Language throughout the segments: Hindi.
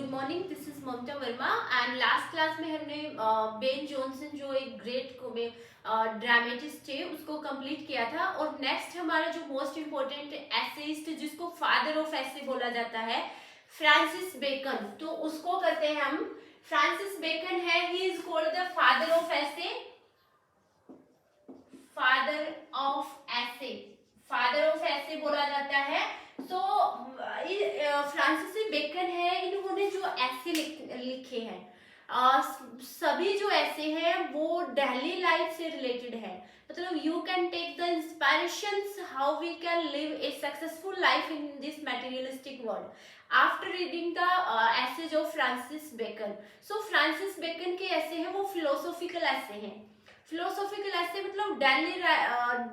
Good morning, this is Mamta Verma. And last class में हमने बेन जॉनसन जो एक ग्रेट ड्रामेटिस्ट थे उसको कंप्लीट किया था। और नेक्स्ट हमारा जो मोस्ट इम्पोर्टेंट एसेइस्ट जिसको फादर ऑफ एसे बोला जाता है, फ्रांसिस बेकन, तो उसको करते हैं हम। फ्रांसिस बेकन है, he is called the father of essay, father of essay, father of essay बोला जाता है। तो फ्रांसिस बेकन है, इन्होंने जो ऐसे लिखे हैं, सभी जो ऐसे हैं वो डेली लाइफ से रिलेटेड है। मतलब you can take the inspirations how we can live a successful life in this materialistic world after reading the essays of Francis Bacon. So Francis Bacon के ऐसे हैं वो फिलोसॉफिकल ऐसे हैं। फिलोसॉफिकल ऐसे मतलब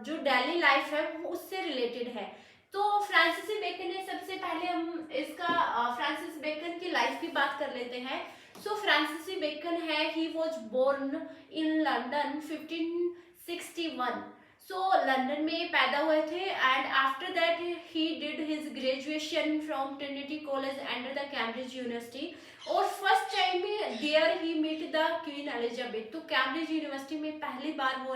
जो डेली लाइफ है वो उससे रिलेटेड है। तो फ्रांसिस बेकन ने सबसे पहले हम इसका फ्रांसिस बेकन की लाइफ की बात कर लेते हैं। सो फ्रांसिस बेकन है, he was born in London 1561। So London में पैदा हुए थे and after that he did his graduation from Trinity College under the Cambridge University. और first time there he meet the Queen Elizabeth. तो कैम्ब्रिज यूनिवर्सिटी में पहली बार वो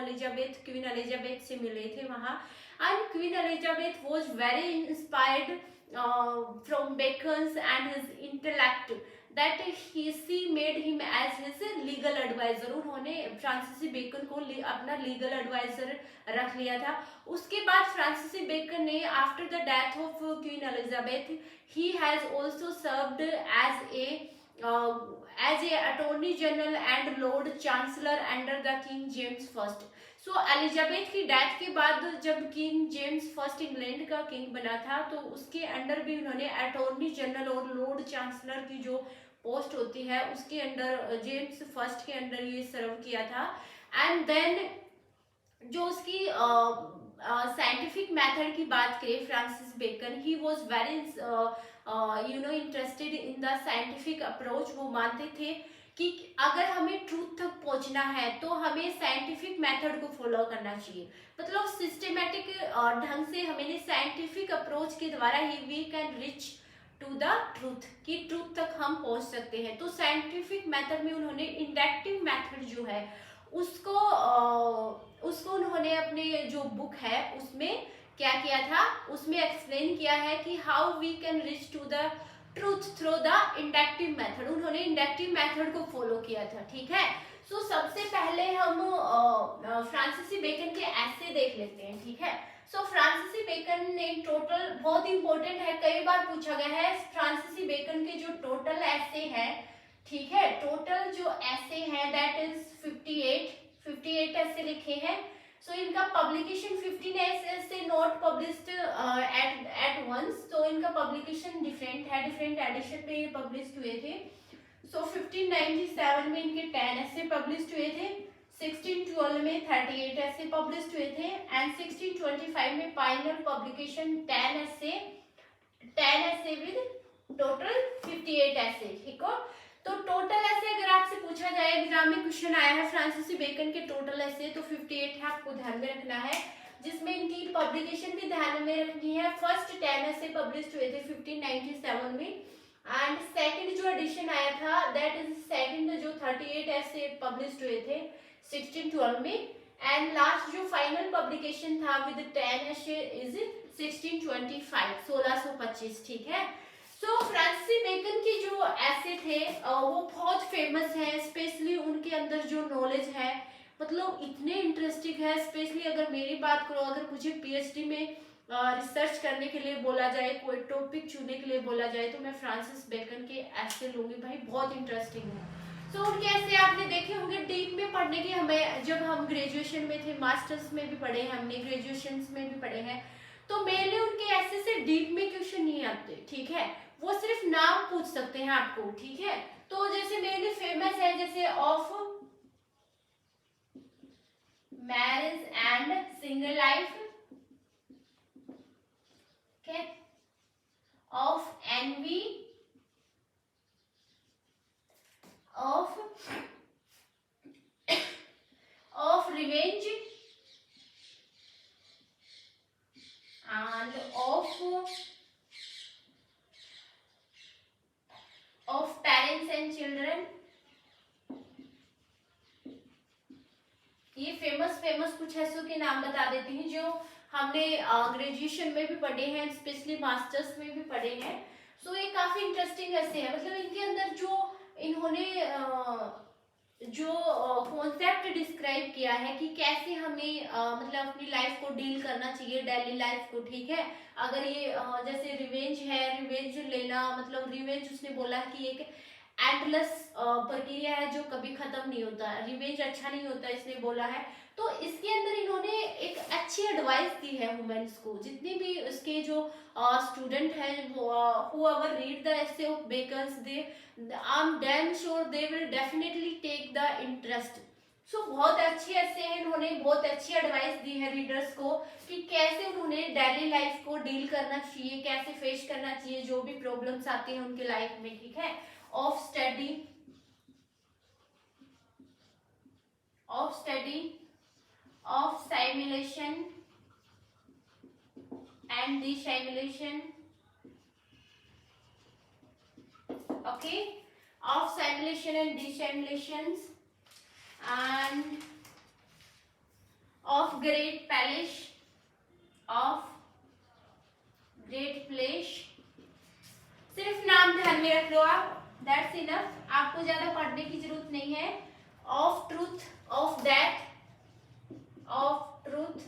क्वीन एलिजाबेथ से मिले थे वहाँ। And queen Elizabeth was very inspired from beckons and his intellect that she made him as his legal advisor। उन्होंने फ्रांसिस बेकन को अपना लीगल एडवाइजर रख लिया था। उसके बाद फ्रांसिस बेकन ने after the death of queen Elizabeth he has also served as a attorney general and lord chancellor under the king james first। So Elizabeth की डेथ के बाद जब किंग जेम्स फर्स्ट इंग्लैंड का किंग बना था तो उसके अंडर भी उन्होंने अटॉर्नी जनरल और लॉर्ड चांसलर की जो पोस्ट होती है उसके अंडर, जेम्स फर्स्ट के अंडर ये सर्व किया था। एंड देन जो उसकी साइंटिफिक मेथड की बात करें, Francis Bacon he was very interested in the scientific approach. वो मानते थे कि अगर हमें ट्रूथ तक पहुंचना है तो हमें साइंटिफिक मेथड को फॉलो करना चाहिए। मतलब सिस्टमेटिक ढंग से हमें साइंटिफिक अप्रोच के द्वारा ही we can reach to the truth, कि ट्रूथ तक हम पहुंच सकते हैं। तो साइंटिफिक मेथड में उन्होंने इंडक्टिव मेथड जो है उसको उन्होंने अपने जो बुक है उसमें क्या किया था, उसमें एक्सप्लेन किया है कि how we can reach to the truth through the inductive method. उन्होंने इंडक्टिव मेथड को फॉलो किया था, ठीक है। सो सबसे पहले हम फ्रांसिस बेकन के ऐसे देख लेते हैं, ठीक है। सो फ्रांसिस बेकन ने टोटल, बहुत इंपॉर्टेंट है, कई बार पूछा गया है, फ्रांसिस बेकन के जो टोटल ऐसे हैं, ठीक है, टोटल जो ऐसे हैं दैट इज 58 ऐसे लिखे हैं। सो इनका पब्लिकेशन 15 ऐसे नॉट पब्लिश्ड एट वंस। तो इनका पब्लिकेशन डिफरेंट है, डिफरेंट एडिशन में ये पब्लिश हुए थे। सो 1597 में इनके 10 ऐसे पब्लिश हुए थे, 1612 में 38 ऐसे पब्लिश हुए थे एंड 1625 में फाइनल पब्लिकेशन 10 ऐसे विद टोटल 58 ऐसे, ठीक हो। तो टोटल ऐसे अगर आपसे पूछा जाए, एग्जाम में क्वेश्चन आया है फ्रांसिस बेकन के टोटल ऐसे, तो 58 है, आपको ध्यान में रखना है। जिसमें इनकी पब्लिकेशन भी ध्यान में रखनी है। फर्स्ट 10 ऐसे पब्लिश हुए थे 1597 में एंड सेकंड जो एडिशन आया था दैट इज सेकंड जो 38 ऐसे पब्लिश हुए थे 1612 में। एंड लास्ट जो फाइनल पब्लिकेशन था विद 10 ऐसे इज 1625, 1625, ठीक है। सो फ्रांसिस बेकन की जो ऐसे थे वो बहुत फेमस है, स्पेशली उनके अंदर जो नॉलेज है मतलब इतने इंटरेस्टिंग है। स्पेशली अगर मेरी बात करो, अगर मुझे पीएचडी में रिसर्च करने के लिए बोला जाए, कोई टॉपिक चुनने के लिए बोला जाए, तो मैं फ्रांसिस बेकन के ऐसे लूंगी, भाई बहुत इंटरेस्टिंग है। सो उनके ऐसे आपने देखे होंगे, डीप में पढ़ने की, हमें जब हम ग्रेजुएशन में थे, मास्टर्स में भी पढ़े हैं हमने, ग्रेजुएशन में भी पढ़े हैं, तो मेनली उनके ऐसे से डीप में क्वेश्चन नहीं आते, ठीक है। वो सिर्फ नाम पूछ सकते हैं आपको, ठीक है। तो जैसे मेनली फेमस है जैसे of marriage and single life, okay, of envy, of revenge and of बस कुछ ऐसों के नाम बता देती हूँ जो हमने ग्रेजुएशन में भी पढ़े हैं, स्पेशली मास्टर्स में भी पढ़े हैं। सो ये काफी इंटरेस्टिंग ऐसे है, मतलब इनके अंदर जो इन्होंने जो कॉन्सेप्ट डिस्क्राइब किया है कि कैसे हमें मतलब अपनी लाइफ को डील करना चाहिए, डेली लाइफ को, ठीक है। अगर ये जैसे रिवेंज है, रिवेंज लेना, मतलब रिवेंज उसने बोला है कि एक एंडलेस प्रक्रिया है जो कभी खत्म नहीं होता, रिवेंज अच्छा नहीं होता इसने बोला है। तो इसके अंदर इन्होंने एक अच्छी एडवाइस दी है वुमेन्स को, जितने भी उसके जो स्टूडेंट हैं, whoever read the essay of Bacon's, I'm damn sure they will definitely take the interest. सो बहुत अच्छे ऐसे हैं, इन्होंने बहुत अच्छी एडवाइस दी है रीडर्स को कि कैसे उन्होंने डेली लाइफ को डील करना चाहिए, कैसे फेस करना चाहिए जो भी प्रॉब्लम्स आती हैं उनके लाइफ में, ठीक है। Of study of simulation and dissimulation, okay, of simulation and dissimulations, and of great place, सिर्फ नाम ध्यान में रख लो आप, दैट्स इनफ, आपको ज्यादा पढ़ने की जरूरत नहीं है। Of truth, of death, of truth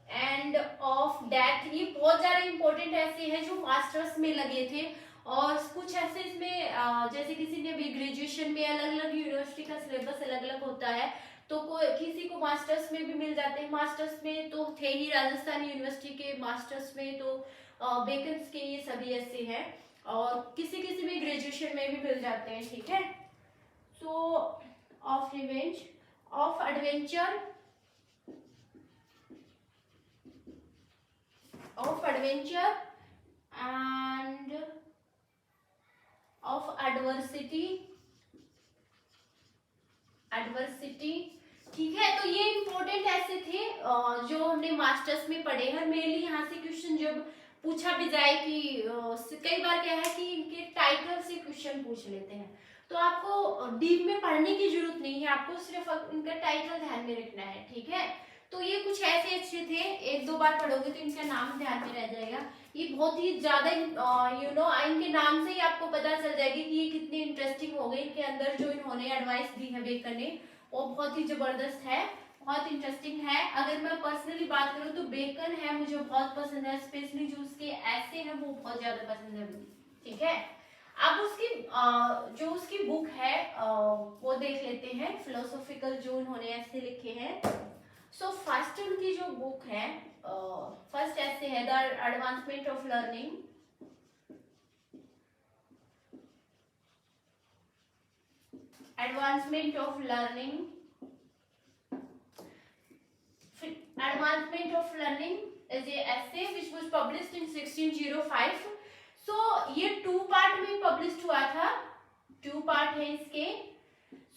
end of death, ये बहुत ज्यादा इंपॉर्टेंट ऐसे हैं जो मास्टर्स में लगे थे। और कुछ ऐसे इसमें जैसे किसी ने भी ग्रेजुएशन में, अलग अलग यूनिवर्सिटी का सिलेबस अलग अलग होता है, तो किसी को मास्टर्स में भी मिल जाते हैं। मास्टर्स में तो थे ही राजस्थान यूनिवर्सिटी के, मास्टर्स में तो बेकन्स के ये सभी ऐसे हैं, और किसी किसी में ग्रेजुएशन में भी मिल जाते हैं, ठीक है। सो of revenge, of adventure, end of adversity, ठीक है। तो ये इंपॉर्टेंट ऐसे थे जो हमने मास्टर्स में पढ़े हैं। मेनली यहाँ से क्वेश्चन जब पूछा भी जाए कि कई बार क्या है कि इनके टाइटल से क्वेश्चन पूछ लेते हैं, तो आपको डीप में पढ़ने की जरूरत नहीं है, आपको सिर्फ इनका टाइटल ध्यान में रखना है, ठीक है। तो ये कुछ ऐसे अच्छे थे, एक दो बार पढ़ोगे तो इनका नाम ध्यान में रह जाएगा। ये बहुत ही ज्यादा इनके नाम से ही आपको पता चल जाएगी कि ये कितनी इंटरेस्टिंग हो गई। इनके अंदर जो इन्होंने एडवाइस दी है बेकन ने, वो बहुत ही जबरदस्त है, बहुत इंटरेस्टिंग है। अगर मैं पर्सनली बात करूं तो बेकन है मुझे बहुत पसंद है, स्पेशली जो उसके ऐसे हैं वो बहुत ज्यादा पसंद है मुझे, ठीक है। अब उसकी जो उसकी बुक है वो देख लेते हैं, फिलोसॉफिकल जो उन्होंने ऐसे लिखे हैं। सो फर्स्ट उनकी जो बुक है, फर्स्ट ऐसे है the advancement of learning, advancement of learning is a essay which was published in 1605. so ये 2 पार्ट में पब्लिश हुआ था, 2 पार्ट है इसके।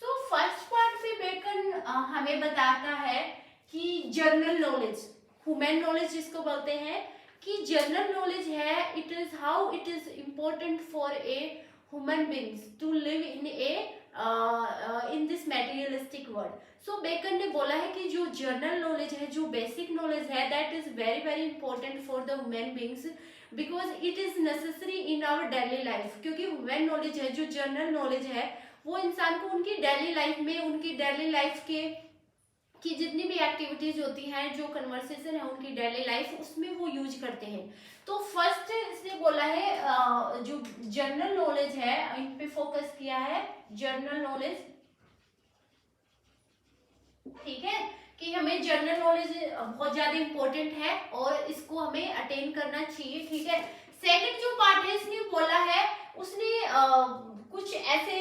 so फर्स्ट पार्ट में बेकन हमें बताता है कि जनरल नॉलेज, ह्यूमन नॉलेज जिसको बोलते हैं, कि जनरल नॉलेज है, it is how it is important for a human beings to live in this materialistic world. So Bacon ने बोला है कि जो जनरल नॉलेज है, जो बेसिक नॉलेज है, that is very very important for the human beings because it is necessary in our daily life. क्योंकि ह्यूमन नॉलेज है, जो जनरल नॉलेज है, वो इंसान को उनकी डेली लाइफ में, उनकी डेली लाइफ की जितनी भी एक्टिविटीज होती हैं, जो कन्वर्सेशन है उनकी डेली लाइफ, उसमें वो यूज करते हैं। तो फर्स्ट इसने बोला है जो जनरल नॉलेज है, इन पे फोकस किया है, जनरल नॉलेज, ठीक है, कि हमें जनरल नॉलेज बहुत ज्यादा इंपॉर्टेंट है और इसको हमें अटेन करना चाहिए, ठीक है। सेकंड जो पार्ट है इसने बोला है, उसने कुछ ऐसे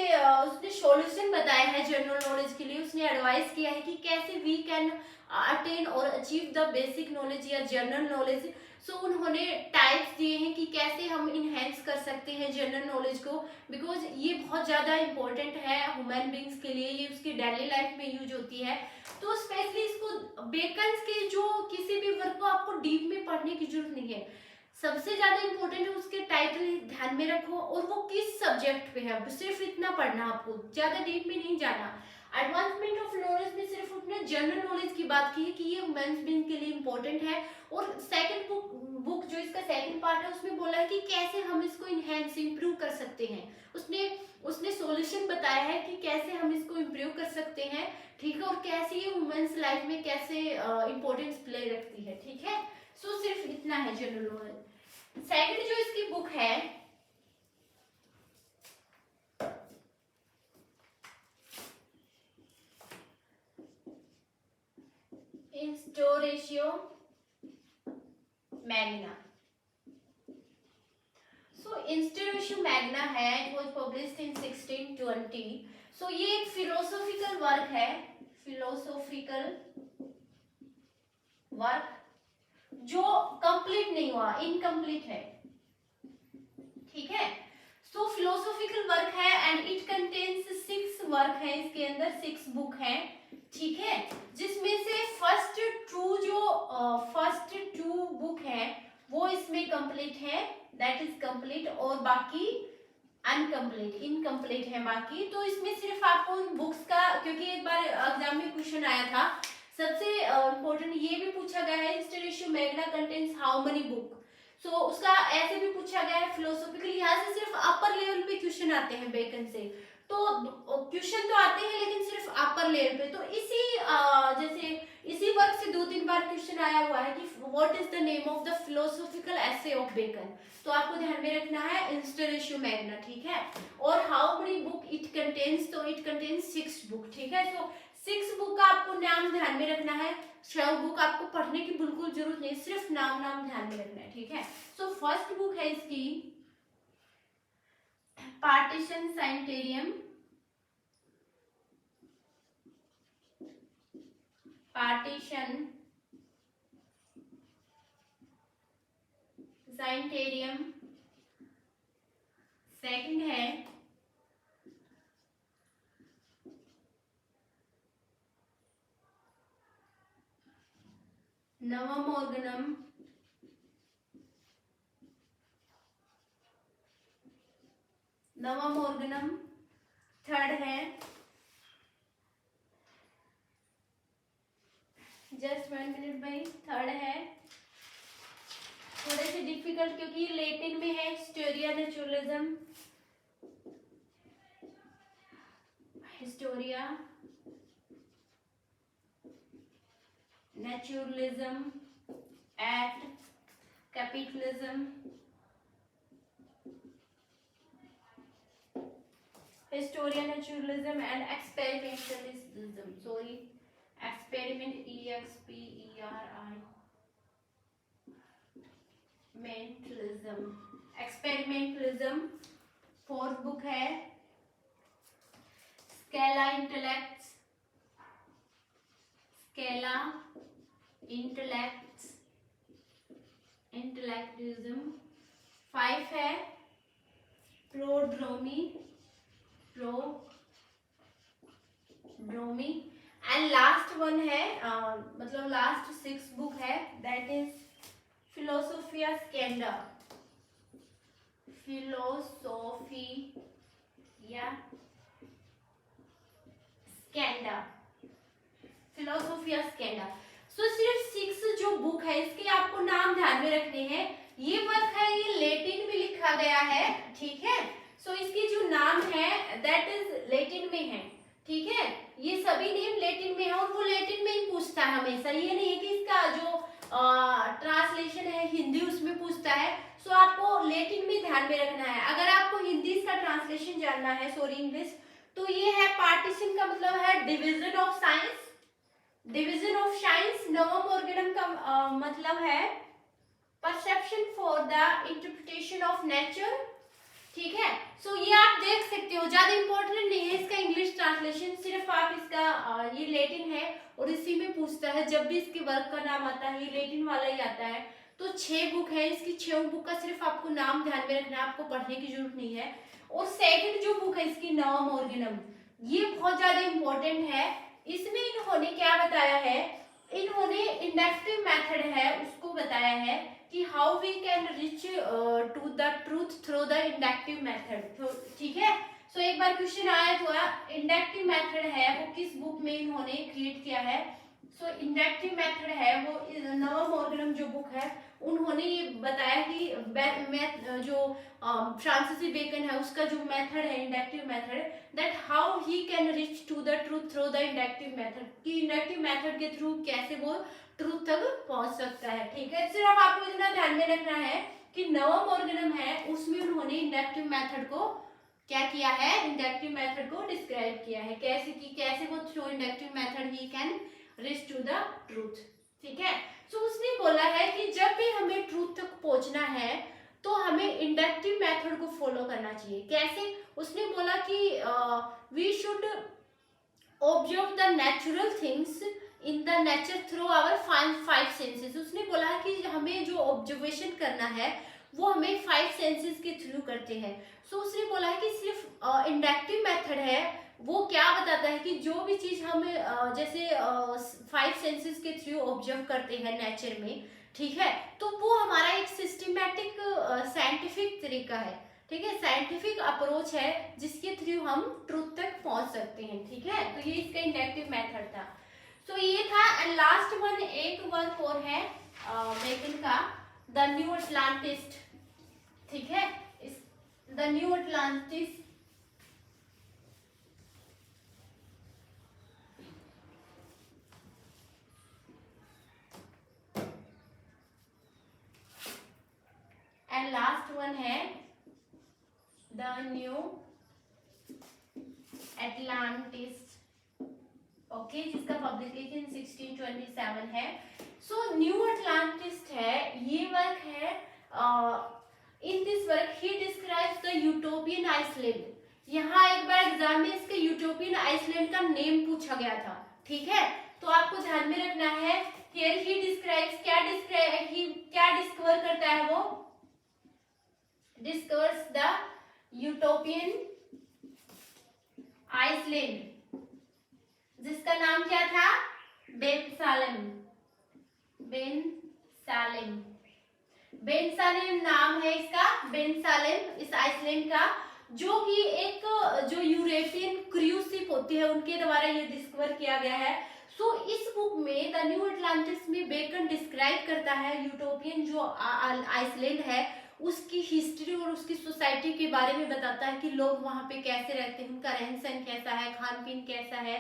उसने सॉल्यूशन बताया है जनरल नॉलेज के लिए। उसने एडवाइस किया है कि कैसे वी कैन अटेन और अचीव द बेसिक नॉलेज या जनरल नॉलेज। सो उन्होंने टाइप्स दिए हैं कि कैसे हम इनहेंस कर सकते हैं जनरल नॉलेज को, बिकॉज ये बहुत ज़्यादा इंपॉर्टेंट है ह्यूमन बींग्स के लिए, ये उसकी डेली लाइफ में यूज होती है। तो स्पेशली इसको बेकन्स के जो किसी भी वर्क को आपको डीप में पढ़ने की जरूरत नहीं है, सबसे ज्यादा इंपॉर्टेंट है उसके टाइटल ध्यान में रखो और वो किस सब्जेक्ट पे है, सिर्फ इतना पढ़ना, आपको ज्यादा डीप में नहीं जाना। एडवांसमेंट ऑफ नॉलेज में सिर्फ अपने जनरल नॉलेज की बात की है कि ये वुमेन्स बीइंग के लिए इम्पोर्टेंट है। और सेकंड बुक जो इसका सेकंड पार्ट है उसमें बोला है कि कैसे हम इसको इनहेंस इम्प्रूव कर सकते हैं। उसने सॉल्यूशन बताया है कि कैसे हम इसको इम्प्रूव कर सकते हैं, ठीक है, और कैसे ये वुमेन्स लाइफ में कैसे इम्पोर्टेंस प्ले रखती है, ठीक है। सो सिर्फ इतना है जनरल नॉलेज। सेकंड जो इसकी बुक है इंस्टोरेशियो मैग्ना। सो इंस्टोरेशियो मैग्ना है, इट वाज पब्लिश्ड इन 1620। सो ये एक फिलोसॉफिकल वर्क है, फिलोसॉफिकल वर्क जो कंप्लीट नहीं हुआ, इनकम्प्लीट है, ठीक है। सो फिलोसॉफिकल वर्क है एंड इट कंटेन्स 6 वर्क है, इसके अंदर 6 बुक है, ठीक है, जिसमें से फर्स्ट टू बुक है वो इसमें कंप्लीट है, दैट इज कंप्लीट, और बाकी अनकम्प्लीट, इनकम्प्लीट है बाकी। तो इसमें सिर्फ आपको उन बुक्स का, क्योंकि एक बार एग्जाम में क्वेश्चन आया था, सबसे इम्पोर्टेंट ये भी पूछा गया है Instauratio Magna contains how many book. So उसका ऐसे भी पूछा गया है फिलोसॉफिकली, यहाँ से सिर्फ अपर लेवल पे क्वेश्चन आते हैं बेकन से, तो क्वेश्चन तो आते हैं लेकिन सिर्फ अपर लेवल पे। तो जैसे इसी वर्क से 2-3 बार क्वेश्चन आया हुआ है कि what is the name of the philosophical essay of Bacon, तो आपको ध्यान में रखना है इंस्टोरेशियो मैग्ना, ठीक है। और how many book it contains, तो इट कंटेन्स 6 बुक, ठीक है। सो 6 बुक का आपको नाम ध्यान में रखना है, 6 बुक आपको पढ़ने की बिल्कुल जरूरत नहीं, सिर्फ नाम ध्यान में रखना है, ठीक है। सो फर्स्ट बुक है इसकी Partition Scientiarum, Partition Scientiarum. Second है Novum Organum, Novum Organum. Third है जस्ट 1 मिनट भाई, थर्ड है थोड़े से डिफिकल्ट क्योंकि लैटिन में है, Historia naturalism, Historia naturalism et capitalism, Historia naturalism and experimentalism, sorry experiment mentalism, experimentalism. Fourth book है Scala intellects, Scala intellects, intellectism. 5 है Prodromi, Prodromi. And last one है मतलब लास्ट 6 बुक है, that is Philosophia Secunda, Philosophia Secunda, Philosophia Skanda. सो सिर्फ 6 जो बुक है इसके आपको नाम ध्यान में रखने हैं। ये वर्क है, ये लैटिन में लिखा गया है, ठीक है। सो इसकी जो नाम है दैट इज लैटिन में है, ठीक है। ये सभी नेम लैटिन में है और वो लैटिन में ही पूछता है हमेशा, ये नहीं है कि इसका जो ट्रांसलेशन है हिंदी उसमें पूछता है। सो आपको लैटिन में ध्यान में रखना है। अगर आपको हिंदी इसका ट्रांसलेशन जानना है, सॉरी इंग्लिश, तो ये है पार्टीशन का मतलब है division of science, division of science. नवम ऑर्गेनम का मतलब है perception for the interpretation of nature, ठीक है। सो ये आप देख सकते हो, ज्यादा इंपॉर्टेंट नहीं है इसका इंग्लिश ट्रांसलेशन, सिर्फ आप इसका ये लैटिन है और इसी में पूछता है, जब भी इसके वर्क का नाम आता है ये लैटिन वाला ही आता है। तो 6 बुक है, इसकी 6 बुक का सिर्फ आपको नाम ध्यान में रखना है, आपको पढ़ने की जरूरत नहीं है। और सेकंड जो बुक है इसकी नवम ऑर्गेनम, ये बहुत ज्यादा इंपॉर्टेंट है। इसमें इन्होंने क्या बताया है, इन्होंने इंडक्टिव मेथड है उसको बताया है कि how we can reach to the truth through the inductive method, ठीक है। सो एक बार क्वेश्चन आया तो इंडक्टिव मेथड है वो किस बुक में इन्होंने क्रिएट किया है। सो इंडक्टिव मेथड है वो नोवा मॉर्गनम जो बुक है उन्होंने ये बताया कि जो फ्रांसिस बेकन है उसका जो मेथड है inductive method, that how he can reach to the truth through the inductive method, कि इंडक्टिव मेथड के थ्रू कैसे वो ट्रूथ तक पहुंच सकता है। ठीक है, सिर्फ आपको इतना ध्यान में रखना है कि नोवा मॉर्गनम है उसमें उन्होंने इंडक्टिव मेथड को क्या किया है, इंडक्टिव मेथड को डिस्क्राइब किया है कैसे कि कैसे वो through inductive method he can reach to the truth. ठीक है, तो उसने बोला है कि जब भी हमें ट्रूथ तक पहुंचना है तो हमें इंडक्टिव मेथड को फॉलो करना चाहिए। कैसे, उसने बोला कि we should observe the natural things in the nature through our five senses. उसने बोला कि हमें जो ऑब्जर्वेशन करना है वो हमें फाइव सेंसेस के थ्रू करते हैं। सो उसने बोला है कि सिर्फ इंडक्टिव मेथड है वो क्या बताता है कि जो भी चीज हम जैसे फाइव सेंसेस के थ्रू ऑब्जर्व करते हैं नेचर में, ठीक है, तो वो हमारा एक सिस्टमैटिक साइंटिफिक तरीका है। ठीक है, साइंटिफिक अप्रोच है जिसके थ्रू हम ट्रूथ तक पहुंच सकते हैं। ठीक है, तो ये इसका इंडक्टिव मेथड था। तो ये था। एंड लास्ट वन एक वर्क और है बेकन का, द न्यू अटलांटिस्ट। ठीक है, the New Atlantis and last one है द न्यू एटलांटिस। ओके, जिसका पब्लिकेशन 1627 है। सो न्यू अटलांटिस्ट है, ये वर्क है। In this work he describes the utopian island. यहाँ एक बार एग्जाम में इसके यूटोपियन आइसलैंड का नेम पूछा गया था। ठीक है, तो आपको ध्यान में रखना है हियर ही डिस्क्राइब्स, क्या डिस्कवर करता है वो, डिस्कवर्स द यूटोपियन आइसलैंड जिसका नाम क्या था, बेनसालेम। बेनसालेम नाम है इसका, बेनसालेम इस आइसलैंड का, जो कि एक जो यूरोपियन क्रूज शिप होती है उनके द्वारा ये डिस्कवर किया गया है। सो इस बुक में द न्यू अटलांटिस में बेकन डिस्क्राइब करता है यूटोपियन जो आइसलैंड है उसकी हिस्ट्री और उसकी सोसाइटी के बारे में बताता है कि लोग वहां पे कैसे रहते हैं, उनका रहन सहन कैसा है, खान पीन कैसा है,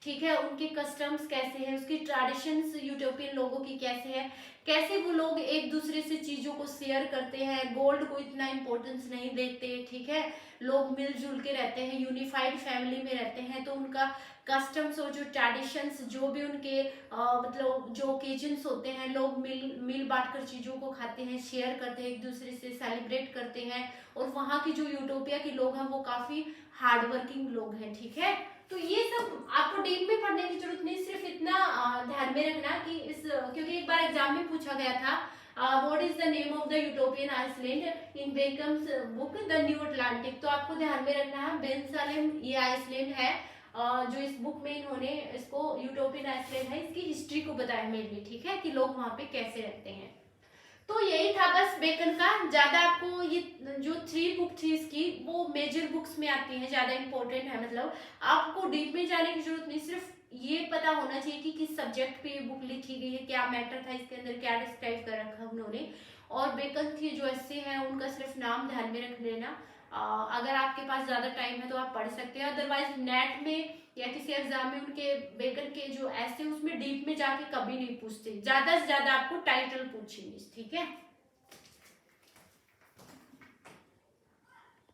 ठीक है, उनके कस्टम्स कैसे हैं, उसकी ट्रेडिशंस यूरोपियन लोगों की कैसे है, कैसे वो लोग एक दूसरे से चीजों को शेयर करते हैं, गोल्ड को इतना इम्पोर्टेंस नहीं देते। ठीक है, लोग मिलजुल के रहते हैं, यूनिफाइड फैमिली में रहते हैं। तो उनका कस्टम्स और जो ट्रेडिशंस जो भी उनके मतलब जो ओकेजन्स होते हैं, लोग मिल बांट कर चीजों को खाते हैं, शेयर करते हैं, एक दूसरे से सेलिब्रेट करते हैं। और वहाँ की जो यूटोपिया के लोग हैं वो काफी हार्ड वर्किंग लोग हैं। ठीक है, तो ये सब आपको डीप में पढ़ने की जरूरत नहीं, सिर्फ इतना ध्यान में रखना कि इस क्योंकि एक बार एग्जाम में पूछा गया था what is the name of the utopian island in Bacon's book the New Atlantic. तो आपको ध्यान में रखना है बेनसालेम ये आइसलैंड है जो इस बुक में इन्होंने इसको यूटोपियन आइसलैंड है, इसकी हिस्ट्री को बताया मेनली। ठीक है, कि लोग वहां पे कैसे रहते हैं। तो यही था बस बेकन का। ज्यादा आपको ये जो 3 बुक थी इसकी वो मेजर बुक्स में आती है, ज्यादा इंपॉर्टेंट है, मतलब आपको डीप में जाने की जरूरत नहीं, सिर्फ ये पता होना चाहिए कि किस सब्जेक्ट पे ये बुक लिखी गई है, क्या मैटर था इसके अंदर, क्या डिस्क्राइब कर रखा उन्होंने। और बेकन की जो एस्से हैं उनका सिर्फ नाम ध्यान में रख लेना। अगर आपके पास ज्यादा टाइम है तो आप पढ़ सकते हैं, अदरवाइज नेट में या किसी एग्जाम में उनके बेकन के जो एस्से उसमें डीप में जाके कभी नहीं पूछते, ज्यादा से ज्यादा आपको टाइटल पूछेंगे। ठीक है,